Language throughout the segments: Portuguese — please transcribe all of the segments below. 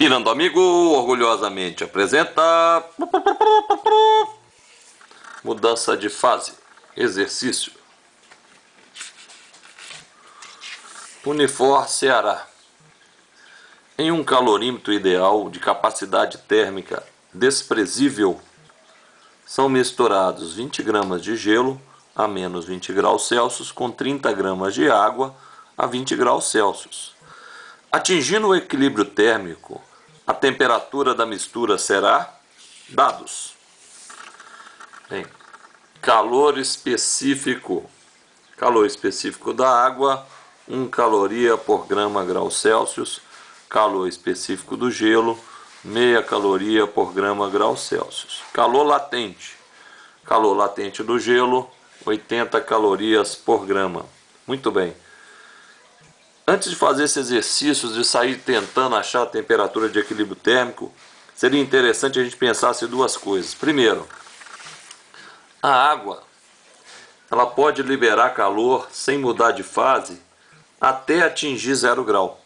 Virando Amigo orgulhosamente apresenta mudança de fase, exercício. Unifor, Ceará. Em um calorímetro ideal de capacidade térmica desprezível, são misturados 20 gramas de gelo a menos 20 graus Celsius com 30 gramas de água a 20 graus Celsius. Atingindo o equilíbrio térmico, a temperatura da mistura será dados. Bem, calor específico da água, 1 caloria por grama grau Celsius. Calor específico do gelo, meia caloria por grama grau Celsius. Calor latente do gelo, 80 calorias por grama. Muito bem. Antes de fazer esse exercício de sair tentando achar a temperatura de equilíbrio térmico, seria interessante a gente pensasse duas coisas. Primeiro, a água ela pode liberar calor sem mudar de fase até atingir 0 grau.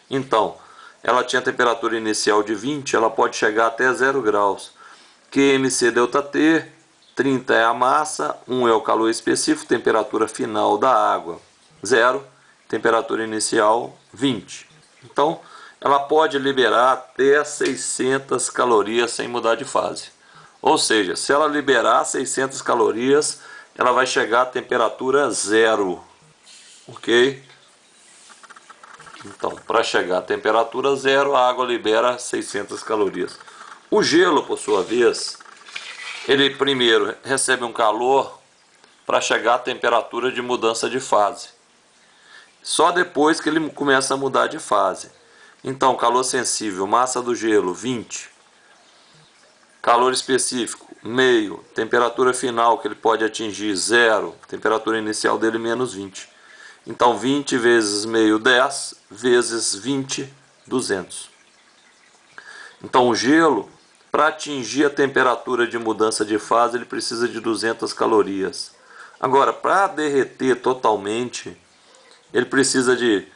Então, ela tinha temperatura inicial de 20, ela pode chegar até 0 graus. QMC ΔT, 30 é a massa, 1 é o calor específico, temperatura final da água, 0, temperatura inicial 20. Então, ela pode liberar até 600 calorias sem mudar de fase. Ou seja, se ela liberar 600 calorias, ela vai chegar à temperatura 0. Ok? Então, para chegar à temperatura 0, a água libera 600 calorias. O gelo, por sua vez, ele primeiro recebe um calor para chegar à temperatura de mudança de fase. Só depois que ele começa a mudar de fase. Então, calor sensível, massa do gelo, 20. Calor específico, meio. Temperatura final que ele pode atingir, 0. Temperatura inicial dele, menos 20. Então, 20 vezes meio, 10, vezes 20, 200. Então, o gelo, para atingir a temperatura de mudança de fase, ele precisa de 200 calorias. Agora, para derreter totalmente, ele precisa de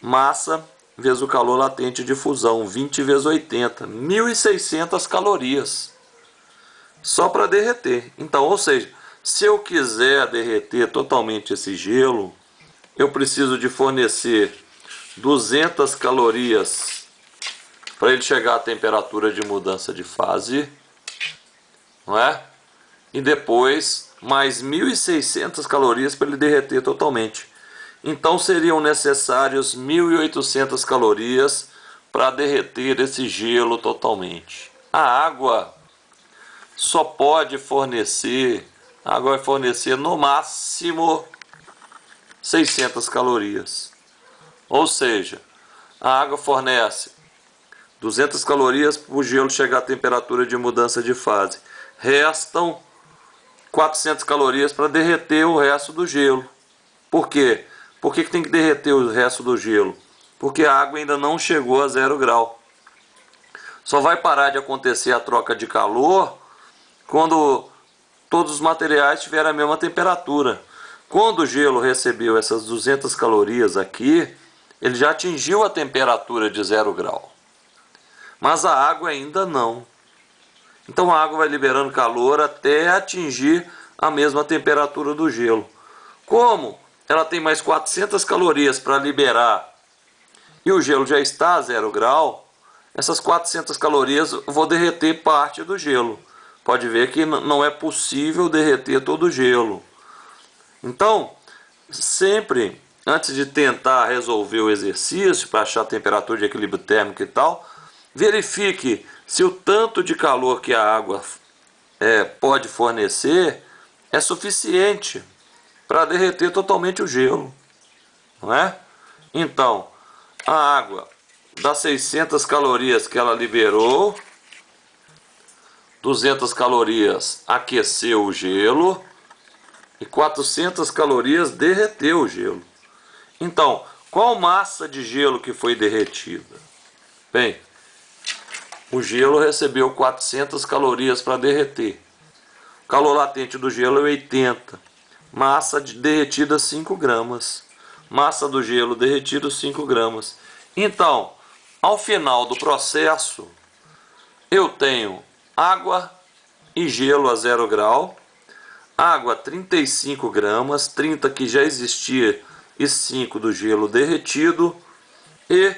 massa vezes o calor latente de fusão, 20 vezes 80, 1.600 calorias. Só para derreter. Então, ou seja, se eu quiser derreter totalmente esse gelo, eu preciso de fornecer 200 calorias para ele chegar à temperatura de mudança de fase, não é? E depois mais 1.600 calorias para ele derreter totalmente. Então seriam necessários 1.800 calorias para derreter esse gelo totalmente. A água só pode fornecer, a água vai fornecer no máximo 600 calorias. Ou seja, a água fornece 200 calorias para o gelo chegar à temperatura de mudança de fase. Restam 400 calorias para derreter o resto do gelo. Por quê? Por que tem que derreter o resto do gelo? Porque a água ainda não chegou a 0 grau. Só vai parar de acontecer a troca de calor quando todos os materiais tiverem a mesma temperatura. Quando o gelo recebeu essas 200 calorias aqui, ele já atingiu a temperatura de 0 grau. Mas a água ainda não. Então a água vai liberando calor até atingir a mesma temperatura do gelo. Como ela tem mais 400 calorias para liberar e o gelo já está a 0 grau, essas 400 calorias eu vou derreter parte do gelo. Pode ver que não é possível derreter todo o gelo. Então, sempre antes de tentar resolver o exercício para achar a temperatura de equilíbrio térmico e tal, verifique se o tanto de calor que a água pode fornecer é suficiente para derreter totalmente o gelo, não é? Então, a água das 600 calorias que ela liberou, 200 calorias aqueceu o gelo e 400 calorias derreteu o gelo. Então, qual massa de gelo que foi derretida? Bem, o gelo recebeu 400 calorias para derreter. O calor latente do gelo é 80. Massa derretida 5 gramas. Massa do gelo derretido 5 gramas. Então, Ao final do processo, eu tenho água e gelo a 0 grau, água 35 gramas, 30 que já existia e 5 do gelo derretido, e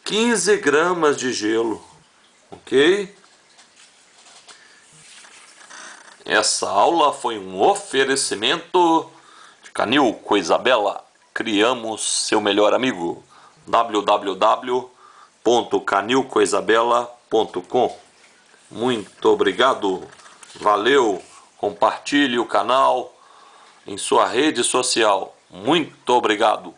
15 gramas de gelo, ok? Essa aula foi um oferecimento de Canil Coisa Bela. Criamos seu melhor amigo. www.canilcoisabela.com. Muito obrigado. Valeu. Compartilhe o canal em sua rede social. Muito obrigado.